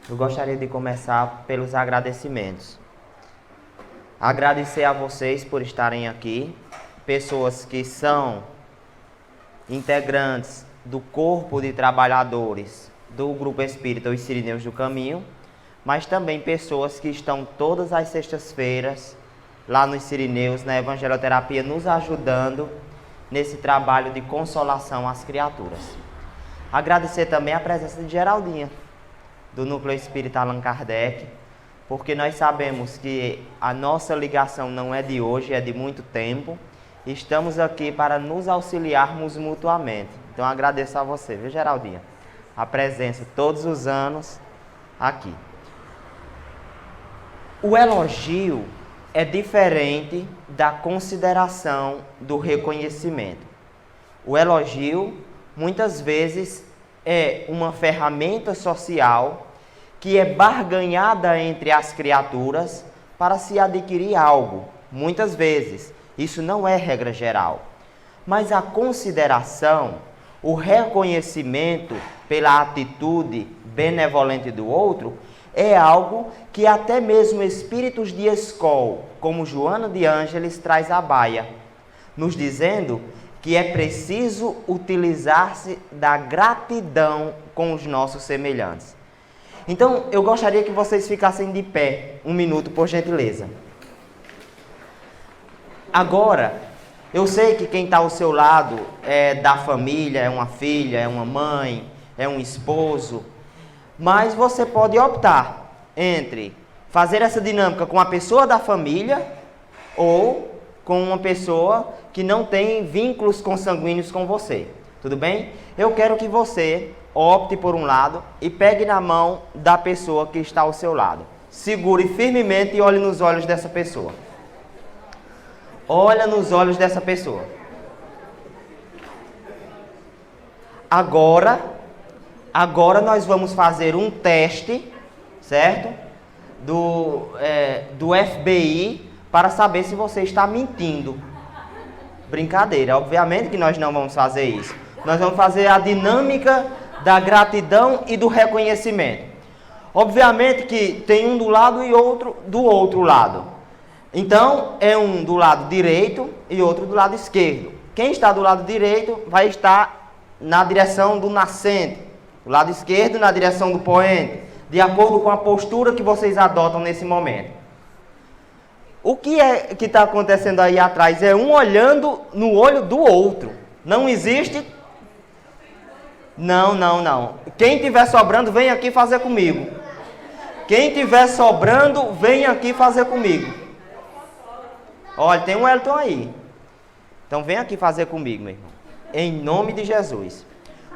Eu gostaria de começar pelos agradecimentos. Agradecer a vocês por estarem aqui, pessoas que são integrantes do corpo de trabalhadores do Grupo Espírita Os Sirineus do Caminho, mas também pessoas que estão todas as sextas-feiras lá nos Sirineus, na Evangeloterapia, nos ajudando nesse trabalho de consolação às criaturas. Agradecer também a presença de Geraldinha, do Núcleo Espírita Allan Kardec, porque nós sabemos que a nossa ligação não é de hoje, é de muito tempo. Estamos aqui para nos auxiliarmos mutuamente. Então agradeço a você, viu, Geraldinha? A presença todos os anos aqui. O elogio é diferente da consideração do reconhecimento. O elogio, muitas vezes, é uma ferramenta social que é barganhada entre as criaturas para se adquirir algo. Muitas vezes, isso não é regra geral. Mas a consideração, o reconhecimento pela atitude benevolente do outro, é algo que até mesmo espíritos de escola, como Joana de Ângeles, traz à baia, nos dizendo que é preciso utilizar-se da gratidão com os nossos semelhantes. Então, eu gostaria que vocês ficassem de pé, um minuto, por gentileza. Agora, eu sei que quem está ao seu lado é da família, é uma filha, é uma mãe, é um esposo, mas você pode optar entre fazer essa dinâmica com a pessoa da família ou com uma pessoa que não tem vínculos consanguíneos com você. Tudo bem? Eu quero que você opte por um lado e pegue na mão da pessoa que está ao seu lado. Segure firmemente e olhe nos olhos dessa pessoa. Olha nos olhos dessa pessoa. Agora nós vamos fazer um teste, certo? Do FBI para saber se você está mentindo. Brincadeira, obviamente que nós não vamos fazer isso. Nós vamos fazer a dinâmica da gratidão e do reconhecimento. Obviamente que tem um do lado e outro do outro lado. Então, é um do lado direito e outro do lado esquerdo. Quem está do lado direito vai estar na direção do nascente, o lado esquerdo na direção do poente, de acordo com a postura que vocês adotam nesse momento. O que é que está acontecendo aí atrás? É um olhando no olho do outro. Não existe... Não. Quem estiver sobrando, vem aqui fazer comigo. Quem estiver sobrando, vem aqui fazer comigo. Olha, tem um Elton aí. Então vem aqui fazer comigo, meu irmão. Em nome de Jesus.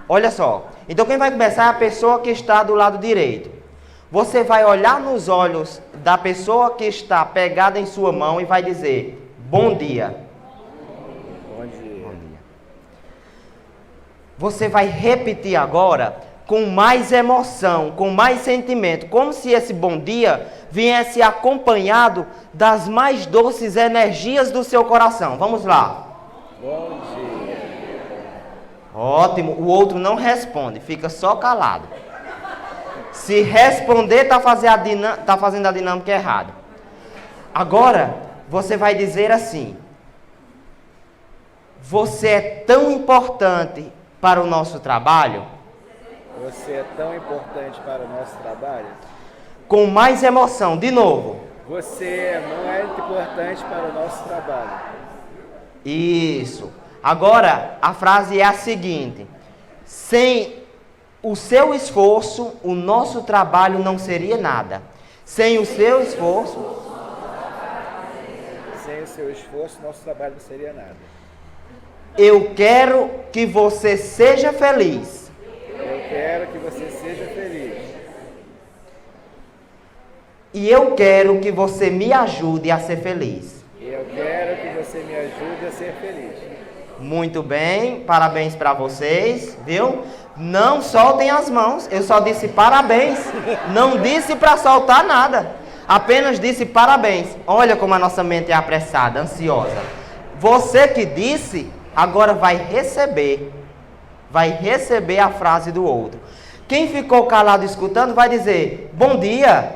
Olha só. Então quem vai começar é a pessoa que está do lado direito. Você vai olhar nos olhos da pessoa que está pegada em sua mão e vai dizer: bom dia. Bom dia. Bom dia. Você vai repetir agora com mais emoção, com mais sentimento, como se esse bom dia viesse acompanhado das mais doces energias do seu coração. Vamos lá. Bom dia. Ótimo. O outro não responde, fica só calado. Se responder, está fazendo a dinâmica errada. Agora, você vai dizer assim: você é tão importante para o nosso trabalho. Você é tão importante para o nosso trabalho. Com mais emoção, de novo. Você é muito importante para o nosso trabalho. Isso. Agora, a frase é a seguinte: sem o seu esforço, o nosso trabalho não seria nada. Sem o seu esforço... Sem o seu esforço, nosso trabalho não seria nada. Eu quero que você seja feliz. Eu quero que você seja feliz. E eu quero que você me ajude a ser feliz. Eu quero que você me ajude a ser feliz. Muito bem, parabéns para vocês, viu? Não soltem as mãos, eu só disse parabéns, não disse para soltar nada, apenas disse parabéns. Olha como a nossa mente é apressada, ansiosa. Você que disse, agora vai receber a frase do outro. Quem ficou calado escutando vai dizer, bom dia.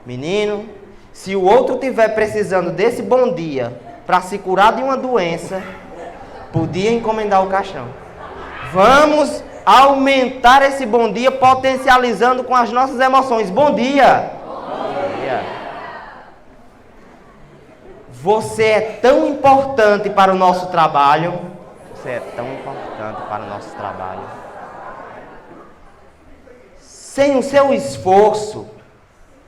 Menino, se o outro estiver precisando desse bom dia para se curar de uma doença, podia encomendar o caixão. Vamos aumentar esse bom dia potencializando com as nossas emoções. Bom dia! Bom dia! Você é tão importante para o nosso trabalho. Você é tão importante para o nosso trabalho. Sem o seu esforço,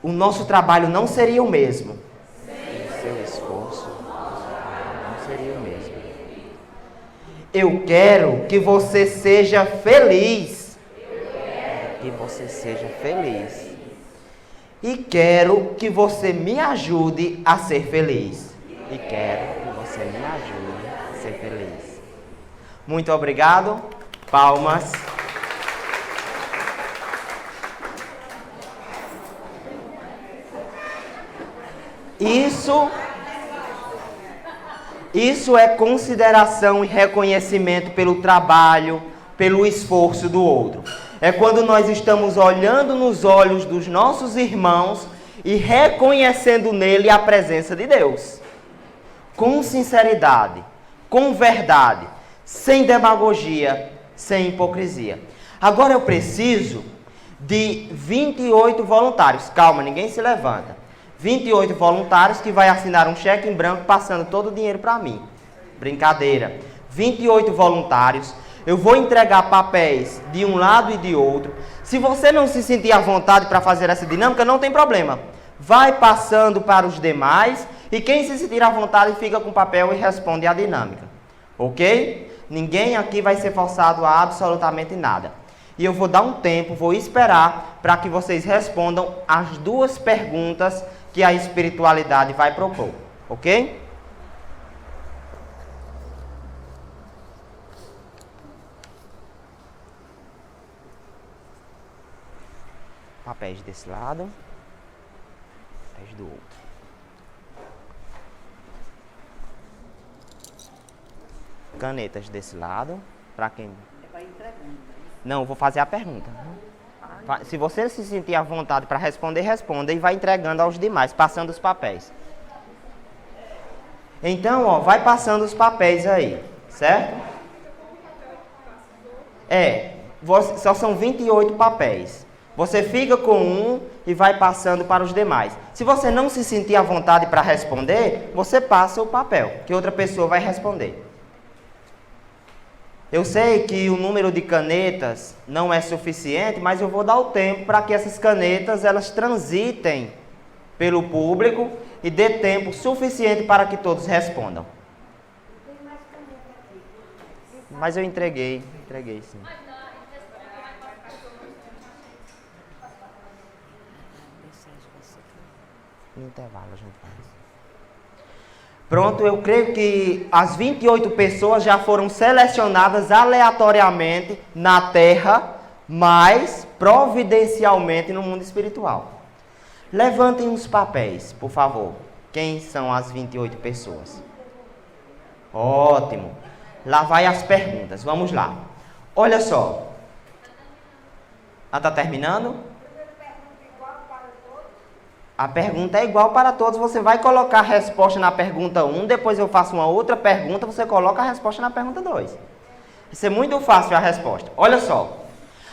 o nosso trabalho não seria o mesmo. Sem o seu esforço, não seria o mesmo. Eu quero que você seja feliz. Que você seja feliz. E quero que você me ajude a ser feliz. E quero que você me ajude a ser feliz. Muito obrigado. Palmas. Isso é consideração e reconhecimento pelo trabalho, pelo esforço do outro. É quando nós estamos olhando nos olhos dos nossos irmãos e reconhecendo nele a presença de Deus. Com sinceridade, com verdade, sem demagogia, sem hipocrisia. Agora eu preciso de 28 voluntários. Calma, ninguém se levanta. 28 voluntários que vai assinar um cheque em branco passando todo o dinheiro para mim. Brincadeira. 28 voluntários. Eu vou entregar papéis de um lado e de outro. Se você não se sentir à vontade para fazer essa dinâmica, não tem problema. Vai passando para os demais e quem se sentir à vontade fica com o papel e responde a dinâmica. Ok? Ninguém aqui vai ser forçado a absolutamente nada. E eu vou dar um tempo, vou esperar para que vocês respondam as duas perguntas que a espiritualidade vai propor, ok? Papéis desse lado, papéis do outro. Canetas desse lado, para quem... Não, eu vou fazer a pergunta. Se você se sentir à vontade para responder, responda e vai entregando aos demais, passando os papéis. Então, ó, vai passando os papéis aí, certo? Só são 28 papéis. Você fica com um e vai passando para os demais. Se você não se sentir à vontade para responder, você passa o papel, que outra pessoa vai responder. Eu sei que o número de canetas não é suficiente, mas eu vou dar o tempo para que essas canetas elas transitem pelo público e dê tempo suficiente para que todos respondam. Mas eu entreguei sim. No intervalo a gente faz. Pronto, eu creio que as 28 pessoas já foram selecionadas aleatoriamente na Terra, mas providencialmente no mundo espiritual. Levantem os papéis, por favor. Quem são as 28 pessoas? Ótimo. Lá vai as perguntas. Vamos lá. Olha só. Está terminando? A pergunta é igual para todos. Você vai colocar a resposta na pergunta 1, depois eu faço uma outra pergunta, você coloca a resposta na pergunta 2. Isso é muito fácil a resposta. Olha só.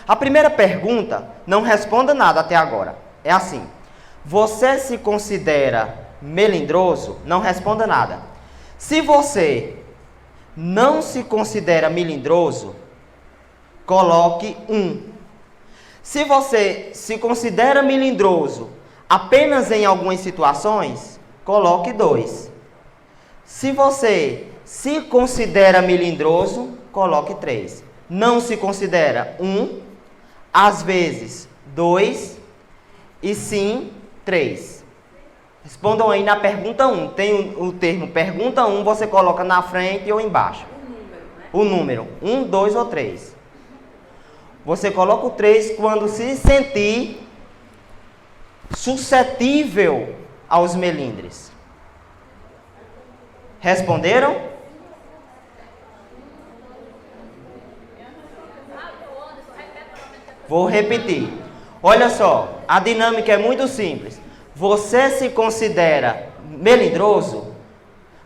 A primeira pergunta, não responda nada até agora. É assim. Você se considera melindroso? Não responda nada. Se você não se considera melindroso, coloque 1. Se você se considera melindroso apenas em algumas situações, coloque 2. Se você Se considera melindroso, coloque 3. Não se considera 1, às vezes 2 e sim 3. Respondam aí na pergunta 1. Tem o termo pergunta 1, você coloca na frente ou embaixo. O número, 1, 2 ou 3. Você coloca o 3 quando se sentir suscetível aos melindres. Responderam? Vou repetir. Olha só, a dinâmica é muito simples. Você se considera melindroso?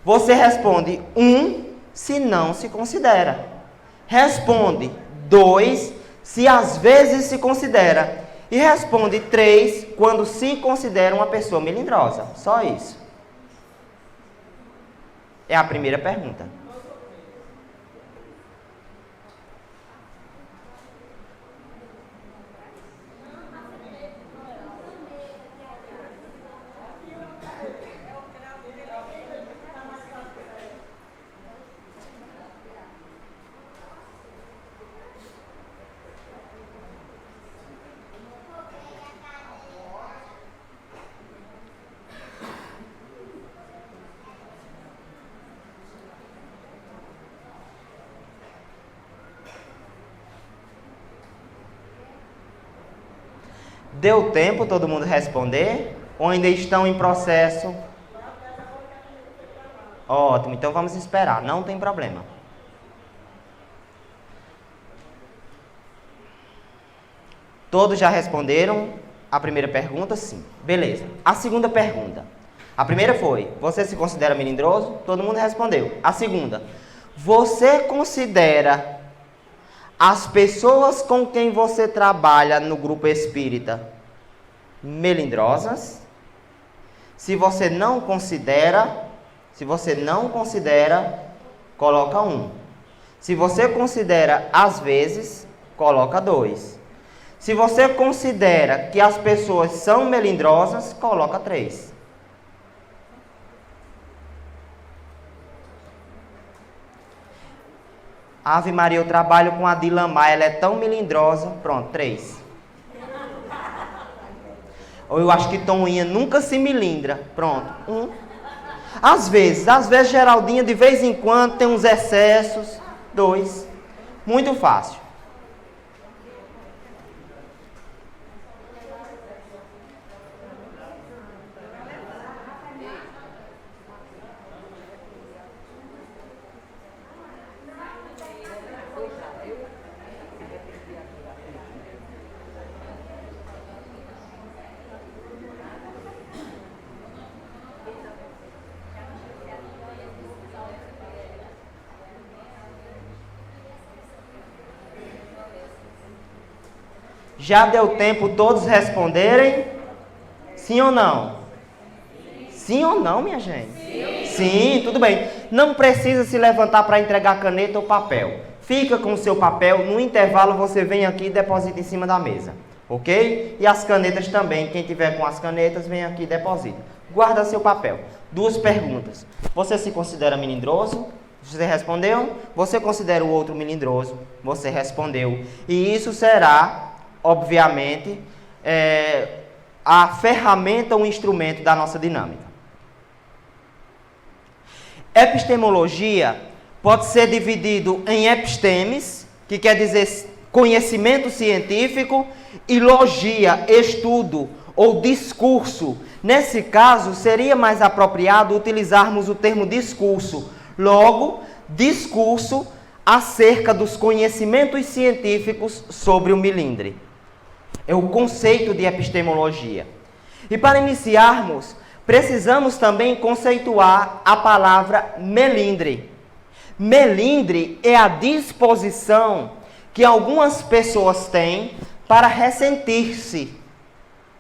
Você responde 1 se não se considera. Responde 2 se às vezes se considera. E responde 3 quando se considera uma pessoa melindrosa. Só isso. É a primeira pergunta. Deu tempo todo mundo responder? Ou ainda estão em processo? Ótimo, então vamos esperar, não tem problema. Todos já responderam a primeira pergunta? Sim. Beleza. A segunda pergunta. A primeira foi, você se considera melindroso? Todo mundo respondeu. A segunda, você considera as pessoas com quem você trabalha no grupo espírita melindrosas? Se você não considera, coloca 1. Se você considera às vezes, coloca 2. Se você considera que as pessoas são melindrosas, coloca 3. Ave Maria, eu trabalho com a Dilamar, ela é tão melindrosa. Pronto, 3. Ou eu acho que Toninha nunca se melindra. Pronto, 1. Às vezes Geraldinha de vez em quando tem uns excessos. 2. Muito fácil. Já deu tempo todos responderem? Sim ou não? Sim ou não, minha gente? Sim, tudo bem. Não precisa se levantar para entregar caneta ou papel. Fica com o seu papel. No intervalo você vem aqui e deposita em cima da mesa. Ok? E as canetas também. Quem tiver com as canetas, vem aqui e deposita. Guarda seu papel. 2 perguntas. Você se considera melindroso? Você respondeu? Você considera o outro melindroso? Você respondeu. E isso será, obviamente, a ferramenta, o instrumento da nossa dinâmica. Epistemologia pode ser dividido em epistemes, que quer dizer conhecimento científico, e logia, estudo ou discurso. Nesse caso, seria mais apropriado utilizarmos o termo discurso. Logo, discurso acerca dos conhecimentos científicos sobre o melindre. É o conceito de epistemologia. E para iniciarmos, precisamos também conceituar a palavra melindre. Melindre é a disposição que algumas pessoas têm para ressentir-se,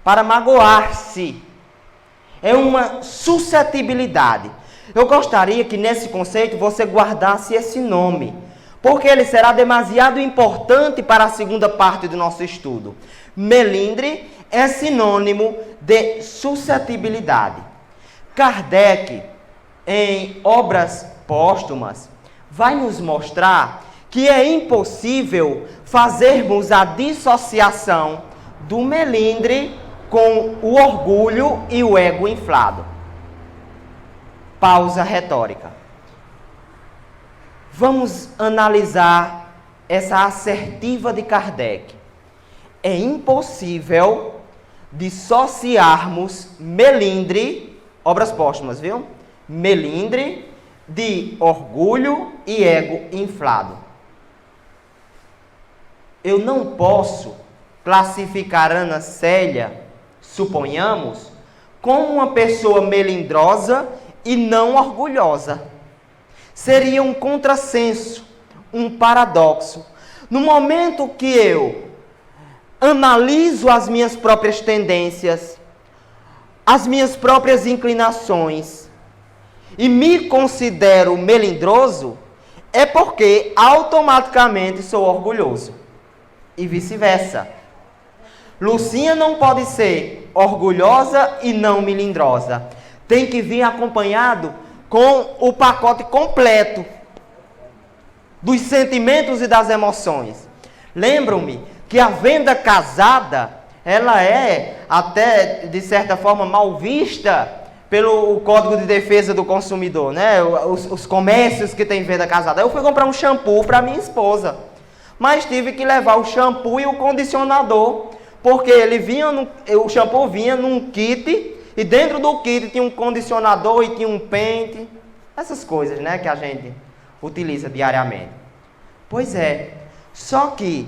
para magoar-se. É uma suscetibilidade. Eu gostaria que nesse conceito você guardasse esse nome, porque ele será demasiado importante para a segunda parte do nosso estudo. Melindre é sinônimo de suscetibilidade. Kardec, em Obras póstumas vai nos mostrar que é impossível fazermos a dissociação do melindre com o orgulho e o ego inflado. Pausa retórica. Vamos analisar essa assertiva de Kardec. É impossível dissociarmos melindre, obras póstumas, viu? Melindre de orgulho e ego inflado. Eu não posso classificar Ana Célia, suponhamos, como uma pessoa melindrosa e não orgulhosa. Seria um contrassenso, um paradoxo. No momento que eu analiso as minhas próprias tendências, as minhas próprias inclinações e me considero melindroso, é porque automaticamente sou orgulhoso. E vice-versa. Lucinha não pode ser orgulhosa e não melindrosa. Tem que vir acompanhado com o pacote completo dos sentimentos e das emoções. Lembram-me que a venda casada, ela é até, de certa forma, mal vista pelo Código de Defesa do Consumidor, né? Os comércios que tem venda casada. Eu fui comprar um shampoo para minha esposa, mas tive que levar o shampoo e o condicionador, porque o shampoo vinha num kit, e dentro do kit tinha um condicionador e tinha um pente, essas coisas, né, que a gente utiliza diariamente. Pois é, só que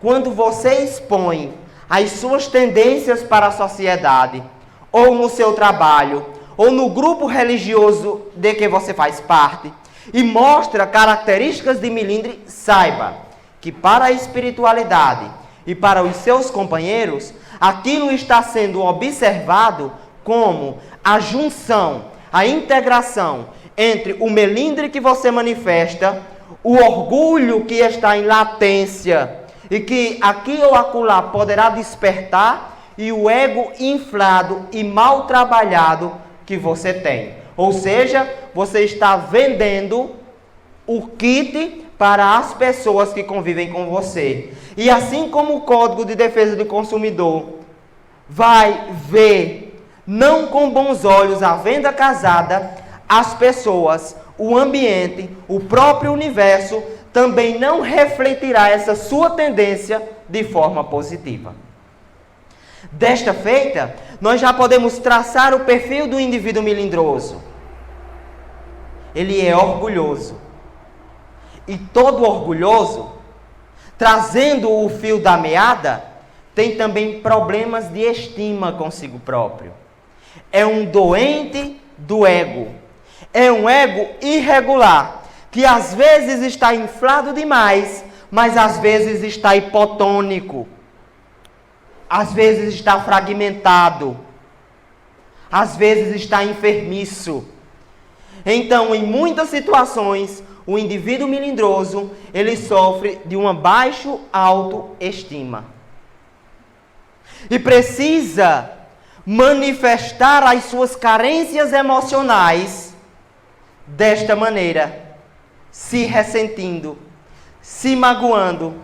quando você expõe as suas tendências para a sociedade, ou no seu trabalho, ou no grupo religioso de que você faz parte, e mostra características de melindre, saiba que para a espiritualidade e para os seus companheiros, aquilo está sendo observado como a junção, a integração entre o melindre que você manifesta, o orgulho que está em latência e que aqui ou acolá poderá despertar, e o ego inflado e mal trabalhado que você tem. Ou seja, você está vendendo o kit para as pessoas que convivem com você. E assim como o Código de Defesa do Consumidor vai ver, não com bons olhos, a venda casada, as pessoas, o ambiente, o próprio universo também não refletirá essa sua tendência de forma positiva. Desta feita, nós já podemos traçar o perfil do indivíduo melindroso. Ele é orgulhoso. E todo orgulhoso, trazendo o fio da meada, tem também problemas de estima consigo próprio. É um doente do ego. É um ego irregular, que às vezes está inflado demais, mas às vezes está hipotônico. Às vezes está fragmentado. Às vezes está enfermiço. Então, em muitas situações, o indivíduo melindroso, ele sofre de uma baixa autoestima. E precisa manifestar as suas carências emocionais desta maneira, se ressentindo, se magoando,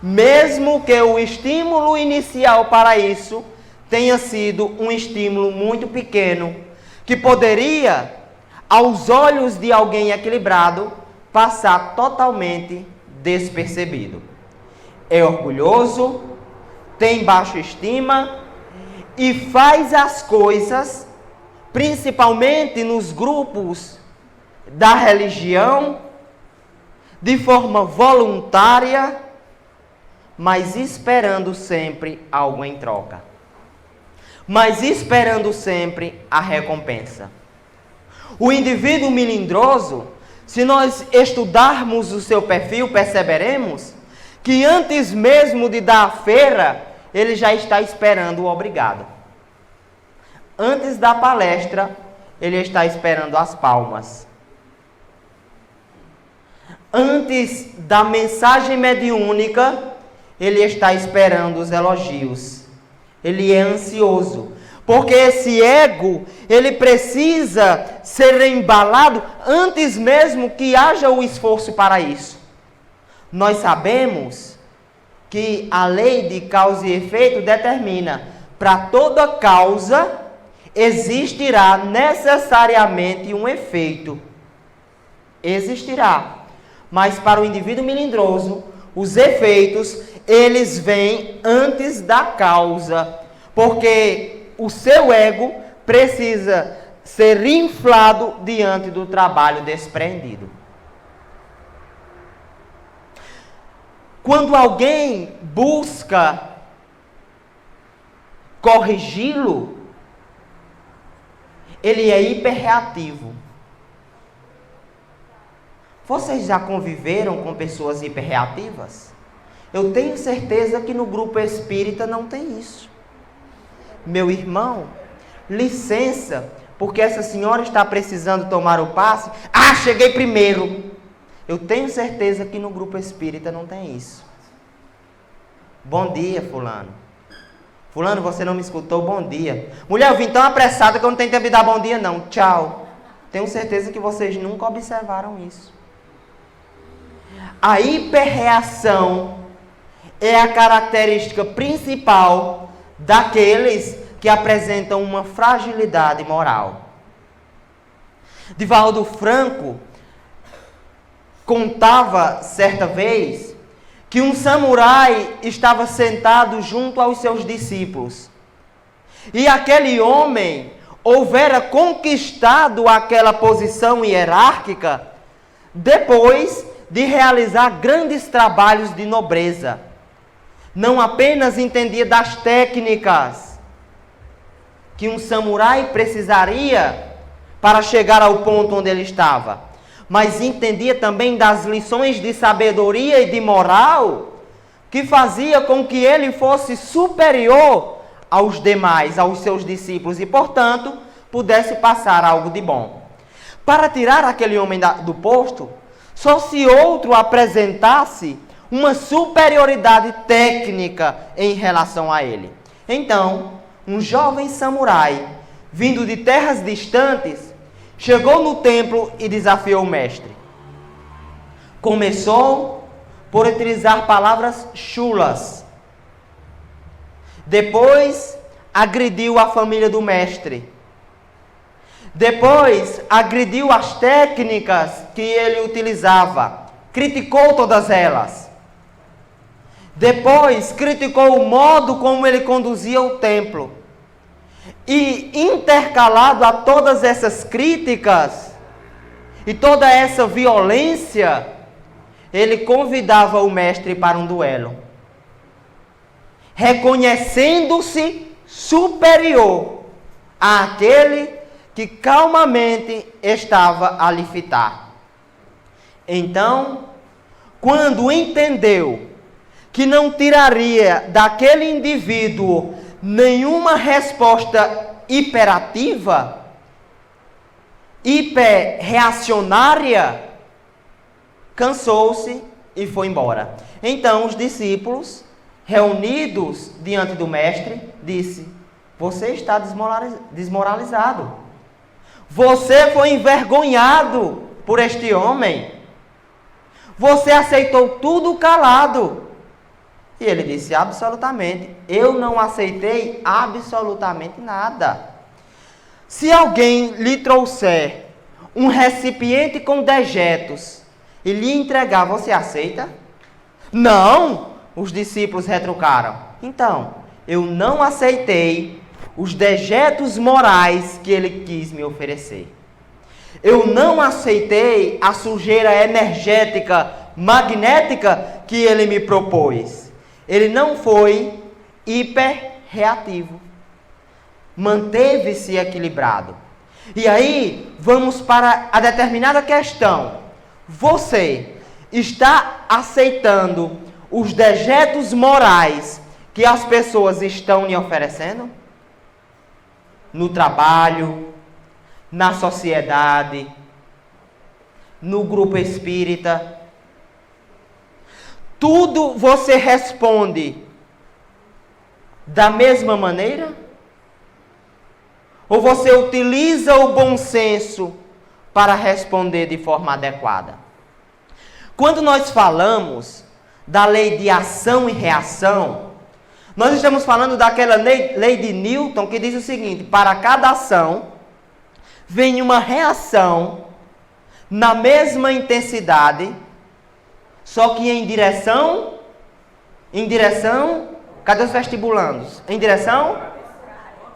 mesmo que o estímulo inicial para isso tenha sido um estímulo muito pequeno, que poderia, aos olhos de alguém equilibrado, passar totalmente despercebido. É orgulhoso, tem baixa estima e faz as coisas, principalmente nos grupos da religião, de forma voluntária, mas esperando sempre algo em troca. Mas esperando sempre a recompensa. O indivíduo melindroso, se nós estudarmos o seu perfil, perceberemos que antes mesmo de dar a feira, ele já está esperando o obrigado. Antes da palestra, ele está esperando as palmas. Antes da mensagem mediúnica, ele está esperando os elogios. Ele é ansioso, Porque esse ego, ele precisa ser embalado antes mesmo que haja o esforço para isso. Nós sabemos que a lei de causa e efeito determina, para toda causa existirá necessariamente um efeito. Existirá. Mas para o indivíduo melindroso, os efeitos, eles vêm antes da causa. Porque o seu ego precisa ser inflado diante do trabalho despreendido. Quando alguém busca corrigi-lo, ele é hiperreativo. Vocês já conviveram com pessoas hiperreativas? Eu tenho certeza que no grupo espírita não tem isso. Meu irmão, licença, porque essa senhora está precisando tomar o passe. Ah, cheguei primeiro. Eu tenho certeza que no grupo espírita não tem isso. Bom dia, fulano. Fulano, você não me escutou? Bom dia. Mulher, eu vim tão apressada que eu não tenho tempo de dar bom dia, não. Tchau. Tenho certeza que vocês nunca observaram isso. A hiperreação é a característica principal daqueles que apresentam uma fragilidade moral. Divaldo Franco contava certa vez que um samurai estava sentado junto aos seus discípulos. E aquele homem houvera conquistado aquela posição hierárquica depois de realizar grandes trabalhos de nobreza. Não apenas entendia das técnicas que um samurai precisaria para chegar ao ponto onde ele estava, mas entendia também das lições de sabedoria e de moral que fazia com que ele fosse superior aos demais, aos seus discípulos, e, portanto, pudesse passar algo de bom. Para tirar aquele homem do posto, só se outro apresentasse uma superioridade técnica em relação a ele. Então, um jovem samurai, vindo de terras distantes, chegou no templo e desafiou o mestre. Começou por utilizar palavras chulas. Depois, agrediu a família do mestre. Depois, agrediu as técnicas que ele utilizava. Criticou todas elas. Depois, criticou o modo como ele conduzia o templo. E intercalado a todas essas críticas e toda essa violência, ele convidava o mestre para um duelo, reconhecendo-se superior àquele que calmamente estava a lhe fitar. Então, quando entendeu que não tiraria daquele indivíduo nenhuma resposta hiperativa, hiperreacionária, cansou-se e foi embora. Então os discípulos, reunidos diante do mestre, disse: você está desmoralizado. Você foi envergonhado por este homem. Você aceitou tudo calado. E ele disse: absolutamente, eu não aceitei absolutamente nada. Se alguém lhe trouxer um recipiente com dejetos e lhe entregar, você aceita? Não, os discípulos retrucaram. Então, eu não aceitei os dejetos morais que ele quis me oferecer. Eu não aceitei a sujeira energética, magnética que ele me propôs. Ele não foi hiperreativo. Manteve-se equilibrado. E aí, vamos para a determinada questão. Você está aceitando os dejetos morais que as pessoas estão lhe oferecendo? No trabalho, na sociedade, no grupo espírita. Tudo você responde da mesma maneira? Ou você utiliza o bom senso para responder de forma adequada? Quando nós falamos da lei de ação e reação, nós estamos falando daquela lei de Newton que diz o seguinte: para cada ação vem uma reação na mesma intensidade, só que em direção, cadê os vestibulandos? Em direção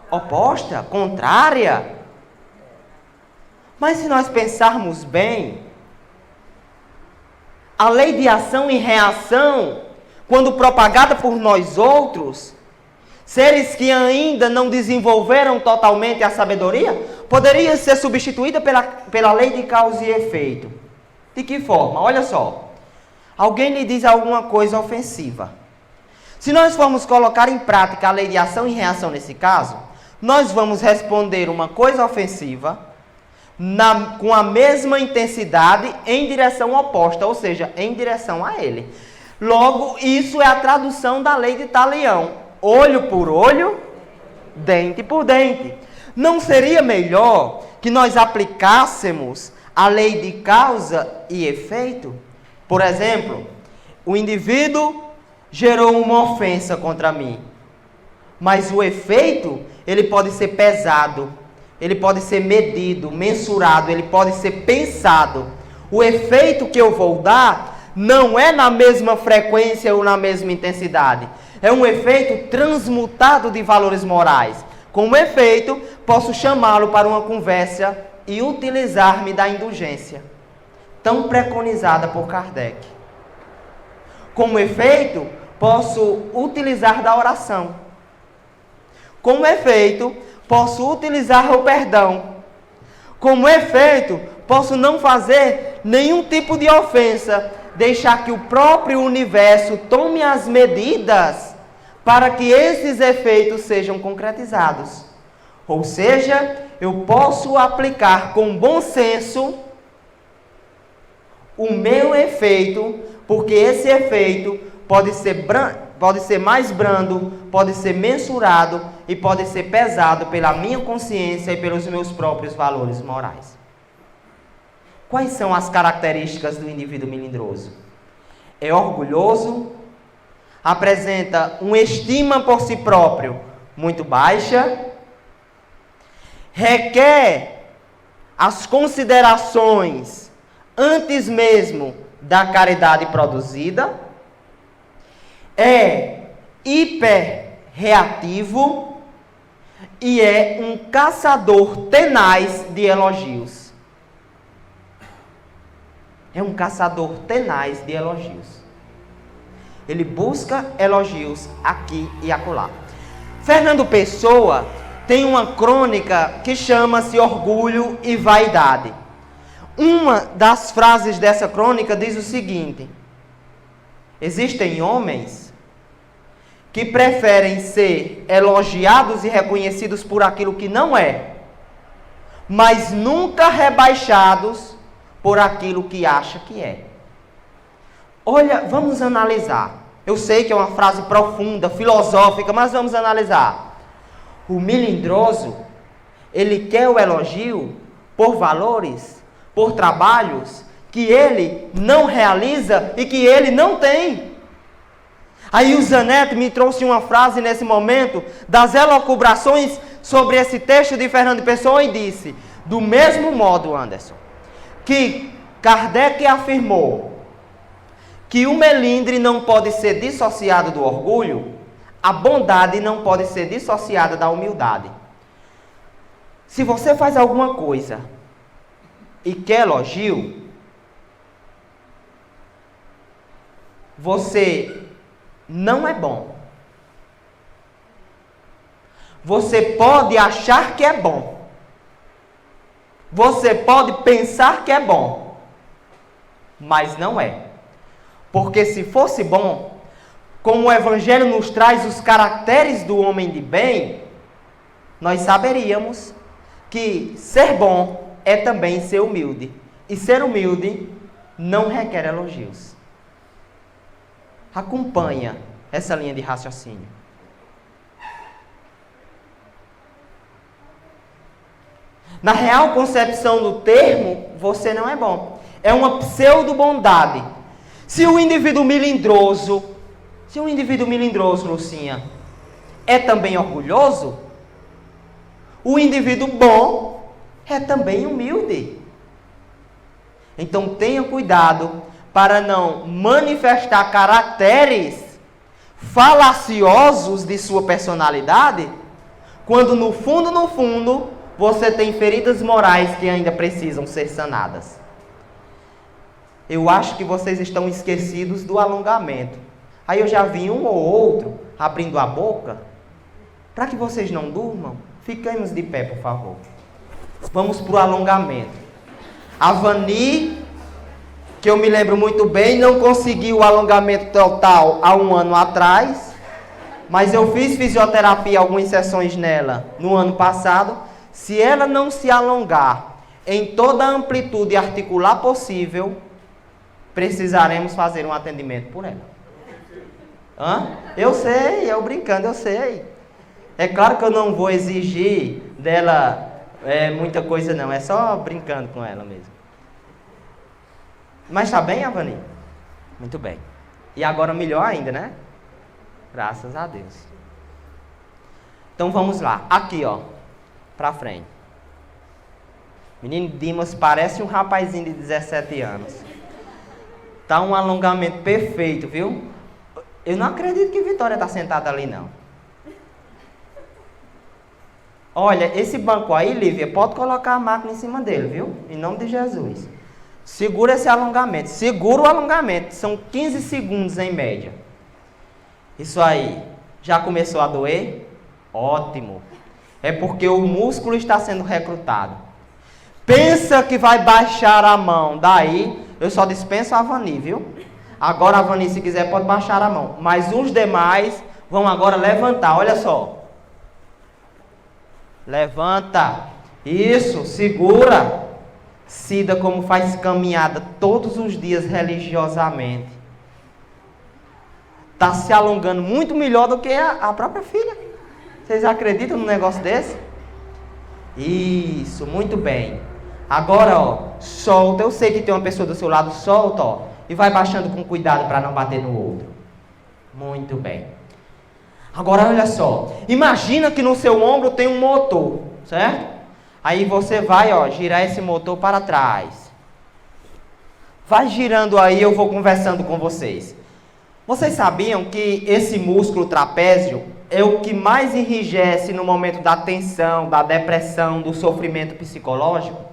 oposta, contrária. Mas se nós pensarmos bem, a lei de ação e reação, quando propagada por nós outros, seres que ainda não desenvolveram totalmente a sabedoria, poderia ser substituída pela lei de causa e efeito. De que forma? Olha só. Alguém lhe diz alguma coisa ofensiva. Se nós formos colocar em prática a lei de ação e reação nesse caso, nós vamos responder uma coisa ofensiva com a mesma intensidade em direção oposta, ou seja, em direção a ele. Logo, isso é a tradução da lei de Talião. Olho por olho, dente por dente. Não seria melhor que nós aplicássemos a lei de causa e efeito? Por exemplo, o indivíduo gerou uma ofensa contra mim, mas o efeito, ele pode ser pesado, ele pode ser medido, mensurado, ele pode ser pensado. O efeito que eu vou dar não é na mesma frequência ou na mesma intensidade. É um efeito transmutado de valores morais. Como efeito, posso chamá-lo para uma conversa e utilizar-me da indulgência, tão preconizada por Kardec. Como efeito, posso utilizar da oração. Como efeito, posso utilizar o perdão. Como efeito, posso não fazer nenhum tipo de ofensa, deixar que o próprio universo tome as medidas para que esses efeitos sejam concretizados. Ou seja, eu posso aplicar com bom senso o meu efeito, porque esse efeito pode ser mais brando, pode ser mensurado e pode ser pesado pela minha consciência e pelos meus próprios valores morais. Quais são as características do indivíduo melindroso? É orgulhoso, apresenta uma estima por si próprio muito baixa, requer as considerações antes mesmo da caridade produzida, é hiperreativo e é um caçador tenaz de elogios. É um caçador tenaz de elogios. Ele busca elogios aqui e acolá. Fernando Pessoa tem uma crônica que chama-se Orgulho e Vaidade. Uma das frases dessa crônica diz o seguinte: existem homens que preferem ser elogiados e reconhecidos por aquilo que não é, mas nunca rebaixados por aquilo que acha que é. Olha, vamos analisar. Eu sei que é uma frase profunda, filosófica, mas vamos analisar. O melindroso, ele quer o elogio por valores, por trabalhos que ele não realiza e que ele não tem. Aí o Zanetti me trouxe uma frase nesse momento das elucubrações sobre esse texto de Fernando Pessoa e disse: do mesmo modo, Anderson, que Kardec afirmou que o melindre não pode ser dissociado do orgulho, a bondade não pode ser dissociada da humildade. Se você faz alguma coisa e quer elogio, você não é bom. Você pode achar que é bom. Você pode pensar que é bom, mas não é. Porque se fosse bom, como o Evangelho nos traz os caracteres do homem de bem, nós saberíamos que ser bom é também ser humilde. E ser humilde não requer elogios. Acompanha essa linha de raciocínio. Na real concepção do termo, você não é bom. É uma pseudo-bondade. Se o indivíduo melindroso, Lucinha, é também orgulhoso, o indivíduo bom é também humilde. Então tenha cuidado para não manifestar caracteres falaciosos de sua personalidade, quando no fundo, você tem feridas morais que ainda precisam ser sanadas. Eu acho que vocês estão esquecidos do alongamento. Aí eu já vi um ou outro abrindo a boca. Para que vocês não durmam, fiquemos de pé, por favor. Vamos para o alongamento. A Vani, que eu me lembro muito bem, não conseguiu o alongamento total há um ano atrás, mas eu fiz fisioterapia, algumas sessões nela no ano passado. Se ela não se alongar em toda a amplitude articular possível, precisaremos fazer um atendimento por ela. Eu sei, eu brincando, eu sei. É claro que eu não vou exigir dela muita coisa não, é só brincando com ela mesmo. Mas tá bem, Avani? Muito bem. E agora melhor ainda, né? Graças a Deus. Então vamos lá. Aqui, ó. Pra frente. Menino Dimas parece um rapazinho de 17 anos. Tá um alongamento perfeito, viu? Eu não acredito que Vitória tá sentada ali, não. Olha, esse banco aí, Lívia, pode colocar a máquina em cima dele, viu? Em nome de Jesus. Segura esse alongamento. Segura o alongamento. São 15 segundos em média. Isso aí. Já começou a doer? Ótimo. É porque o músculo está sendo recrutado. Pensa que vai baixar a mão. Daí, eu só dispenso a Vani, viu? Agora a Vani, se quiser, pode baixar a mão. Mas os demais vão agora levantar. Olha só. Levanta. Isso, segura. Cida como faz caminhada todos os dias religiosamente. Está se alongando muito melhor do que a própria filha. Vocês acreditam num negócio desse? Isso, muito bem. Agora, ó, solta. Eu sei que tem uma pessoa do seu lado, solta, ó. E vai baixando com cuidado para não bater no outro. Muito bem. Agora, olha só. Imagina que no seu ombro tem um motor, certo? Aí você vai, ó, girar esse motor para trás. Vai girando aí, eu vou conversando com vocês. Vocês sabiam que esse músculo trapézio é o que mais enrijece no momento da tensão, da depressão, do sofrimento psicológico?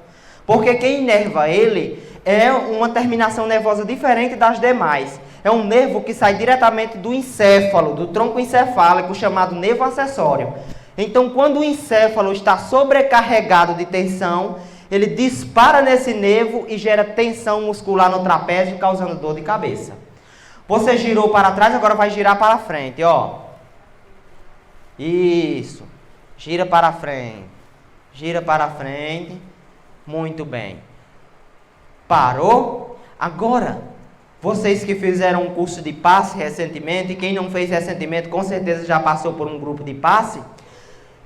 Porque quem inerva ele é uma terminação nervosa diferente das demais. É um nervo que sai diretamente do encéfalo, do tronco encefálico, chamado nervo acessório. Então, quando o encéfalo está sobrecarregado de tensão, ele dispara nesse nervo e gera tensão muscular no trapézio, causando dor de cabeça. Você girou para trás, agora vai girar para frente, ó. Isso. Gira para frente. Gira para frente. Muito bem. Parou? Agora, vocês que fizeram um curso de passe recentemente, e quem não fez recentemente, com certeza já passou por um grupo de passe.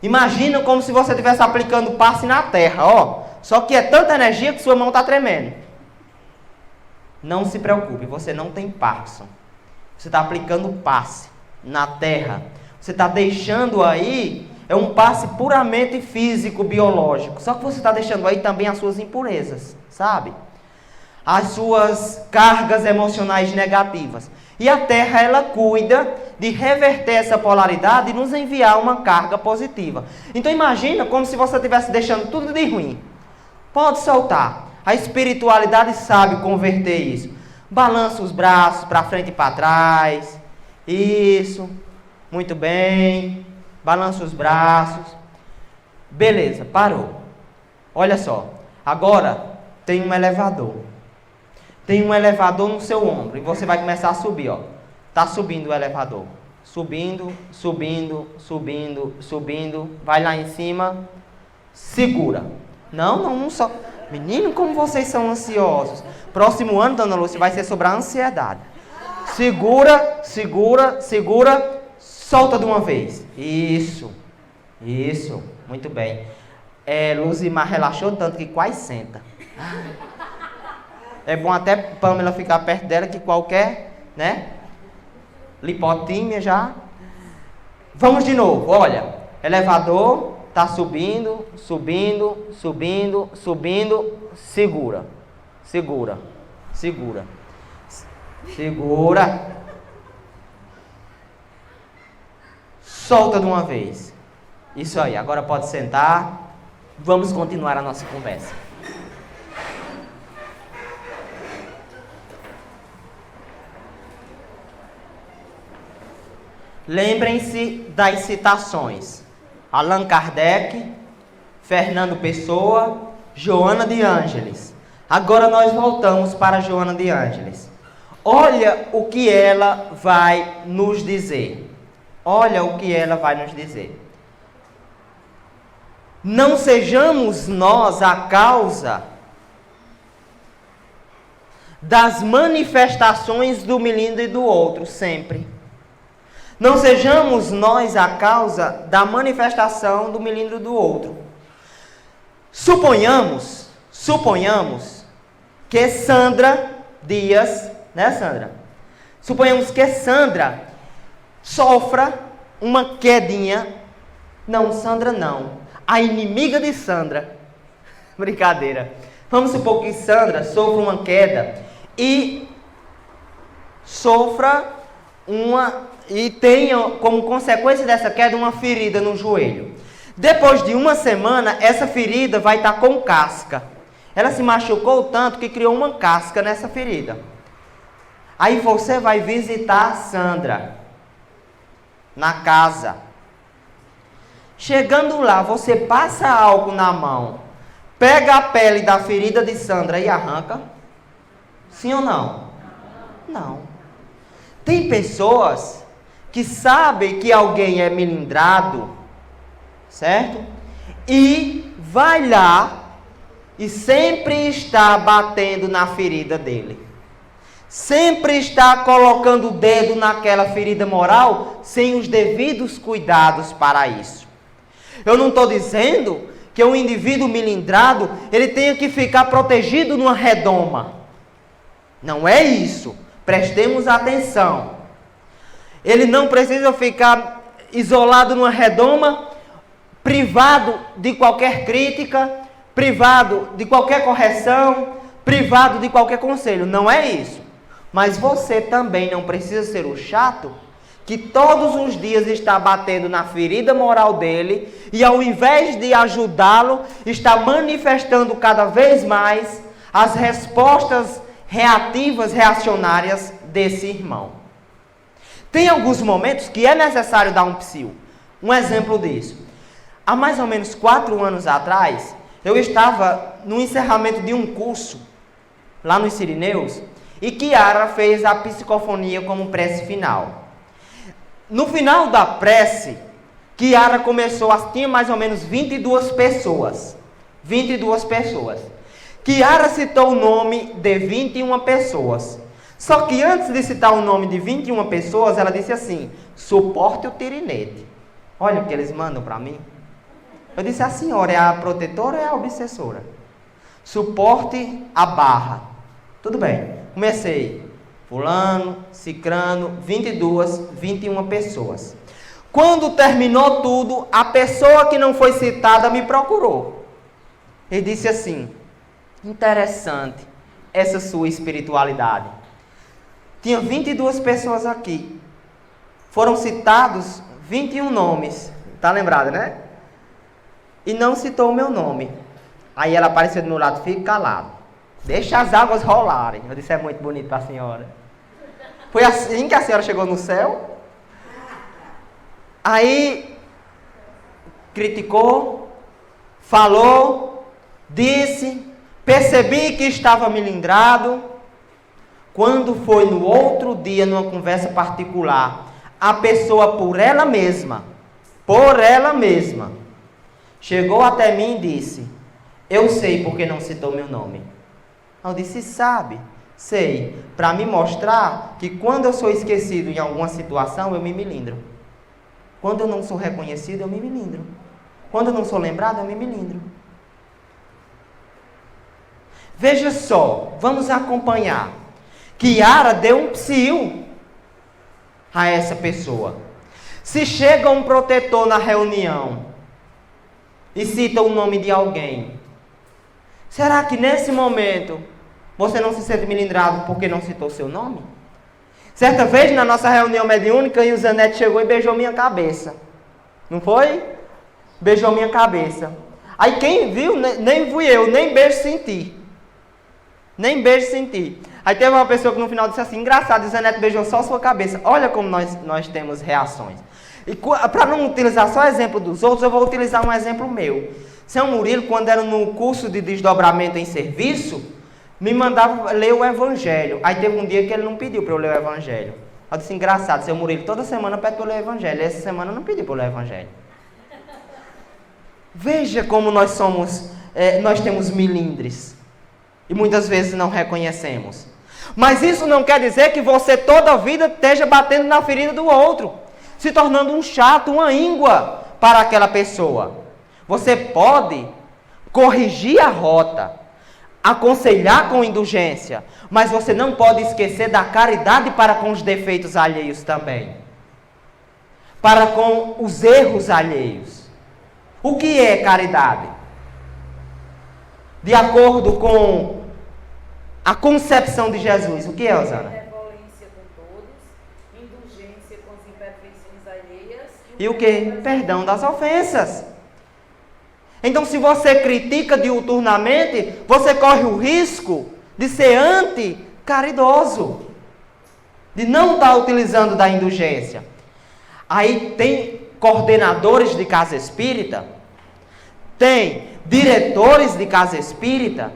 Imagina como se você estivesse aplicando passe na terra, ó. Só que é tanta energia que sua mão está tremendo. Não se preocupe, você não tem Parkinson. Você está aplicando passe na terra. Você está deixando aí, é um passe puramente físico, biológico. Só que você está deixando aí também as suas impurezas, sabe? As suas cargas emocionais negativas. E a Terra, ela cuida de reverter essa polaridade e nos enviar uma carga positiva. Então imagina como se você estivesse deixando tudo de ruim. Pode soltar. A espiritualidade sabe converter isso. Balança os braços para frente e para trás. Isso. Muito bem. Balança os braços. Beleza, parou. Olha só. Agora tem um elevador. Tem um elevador no seu ombro e você vai começar a subir, ó. Tá subindo o elevador. Subindo, subindo, subindo, subindo. Vai lá em cima. Segura. Não só. Menino, como vocês são ansiosos. Próximo ano, Dona Lúcia, vai ser sobre a ansiedade. Segura, segura, segura. Solta de uma vez. Isso. Isso. Muito bem. Luzimar relaxou tanto que quase senta. É bom até Pamela ficar perto dela que qualquer, né? Lipotímia já. Vamos de novo, olha. Elevador, tá subindo, subindo, subindo, subindo. Segura, segura, segura, segura. Solta de uma vez. Isso aí, agora pode sentar. Vamos continuar a nossa conversa. Lembrem-se das citações. Allan Kardec, Fernando Pessoa, Joana de Ângeles. Agora nós voltamos para Joana de Ângeles. Olha o que ela vai nos dizer. Olha o que ela vai nos dizer. Não sejamos nós a causa das manifestações do melindre e do outro, sempre. Não sejamos nós a causa da manifestação do melindre do outro. Suponhamos que Sandra Dias, né, Sandra? Suponhamos que Sandra sofra uma quedinha. Não, Sandra não. A inimiga de Sandra. Brincadeira. Vamos supor que Sandra sofra uma queda e tenha como consequência dessa queda uma ferida no joelho. Depois de uma semana, essa ferida vai estar com casca. Ela se machucou tanto que criou uma casca nessa ferida. Aí você vai visitar Sandra na casa. Chegando lá, você passa álcool na mão, pega a pele da ferida de Sandra e arranca? Sim ou não? Não. Tem pessoas que sabem que alguém é melindrado, certo? E vai lá e sempre está batendo na ferida dele. Sempre está colocando o dedo naquela ferida moral sem os devidos cuidados para isso. Eu não estou dizendo que um indivíduo melindrado ele tenha que ficar protegido numa redoma. Não é isso. Prestemos atenção. Ele não precisa ficar isolado numa redoma, privado de qualquer crítica, privado de qualquer correção, privado de qualquer conselho. Não é isso. Mas você também não precisa ser o chato que todos os dias está batendo na ferida moral dele e ao invés de ajudá-lo, está manifestando cada vez mais as respostas reativas, reacionárias desse irmão. Tem alguns momentos que é necessário dar um psiu. Um exemplo disso. Há mais ou menos 4 anos atrás, eu estava no encerramento de um curso lá nos Sirineus e Kiara fez a psicofonia como prece final. No final da prece, Kiara tinha mais ou menos 22 pessoas. 22 pessoas. Kiara citou o nome de 21 pessoas. Só que antes de citar o nome de 21 pessoas, ela disse assim: suporte o tirinete. Olha o que eles mandam para mim. Eu disse: a senhora é a protetora ou é a obsessora? Suporte a barra. Tudo bem. Comecei. Fulano, cicrano, 21 pessoas. Quando terminou tudo, a pessoa que não foi citada me procurou. E disse assim: interessante essa sua espiritualidade. Tinha 22 pessoas aqui. Foram citados 21 nomes. Tá lembrado, né? E não citou o meu nome. Aí ela apareceu do meu lado: fique calado. Deixa as águas rolarem. Eu disse: é muito bonito para a senhora. Foi assim que a senhora chegou no céu. Aí criticou, falou, disse, percebi que estava melindrado. Quando foi no outro dia, numa conversa particular, a pessoa por ela mesma, chegou até mim e disse: eu sei porque não citou meu nome. Eu disse: sabe? Sei, para me mostrar que quando eu sou esquecido em alguma situação, eu me melindro. Quando eu não sou reconhecido, eu me melindro. Quando eu não sou lembrado, eu me melindro. Veja só, vamos acompanhar. Kiara deu um psiu a essa pessoa. Se chega um protetor na reunião e cita o nome de alguém, será que nesse momento você não se sente melindrado porque não citou seu nome? Certa vez na nossa reunião mediúnica, o Zanetti chegou e beijou minha cabeça. Não foi? Beijou minha cabeça. Aí quem viu, nem fui eu, nem beijo senti. Nem beijo senti. Aí teve uma pessoa que no final disse assim, engraçado, o Zanetti beijou só sua cabeça. Olha como nós temos reações. E para não utilizar só exemplo dos outros, eu vou utilizar um exemplo meu. Seu Murilo, quando era no curso de desdobramento em serviço, me mandava ler o Evangelho. Aí teve um dia que ele não pediu para eu ler o Evangelho. Eu disse, engraçado, seu Murilo toda semana pede para eu ler o Evangelho. Essa semana não pediu para eu ler o Evangelho. Veja como nós temos milindres. E muitas vezes não reconhecemos. Mas isso não quer dizer que você toda a vida esteja batendo na ferida do outro. Se tornando um chato, uma íngua para aquela pessoa. Você pode corrigir a rota, aconselhar com indulgência, mas você não pode esquecer da caridade para com os defeitos alheios também. Para com os erros alheios. O que é caridade? De acordo com a concepção de Jesus, o que é, Osana? Benevolência com todos, indulgência com as imperfeições alheias. E o que? Perdão das ofensas. Então, se você critica diuturnamente, você corre o risco de ser anti-caridoso, de não estar utilizando da indulgência. Aí tem coordenadores de casa espírita, tem diretores de casa espírita,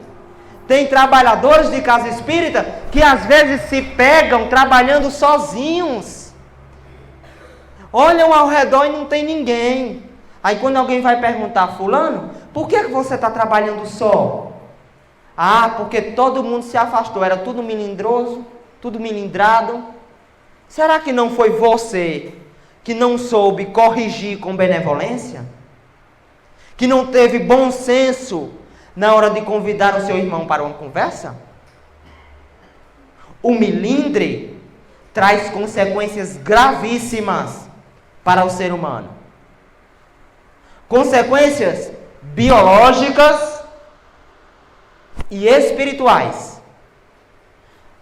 tem trabalhadores de casa espírita que às vezes se pegam trabalhando sozinhos. Olham ao redor e não tem ninguém. Aí quando alguém vai perguntar, fulano, por que você está trabalhando só? Ah, porque todo mundo se afastou, era tudo melindroso, tudo melindrado. Será que não foi você que não soube corrigir com benevolência? Que não teve bom senso na hora de convidar o seu irmão para uma conversa? O melindre traz consequências gravíssimas para o ser humano. Consequências biológicas e espirituais.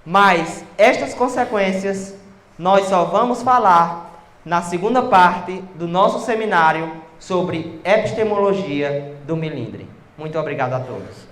Mas estas consequências nós só vamos falar na segunda parte do nosso seminário sobre epistemologia do melindre. Muito obrigado a todos.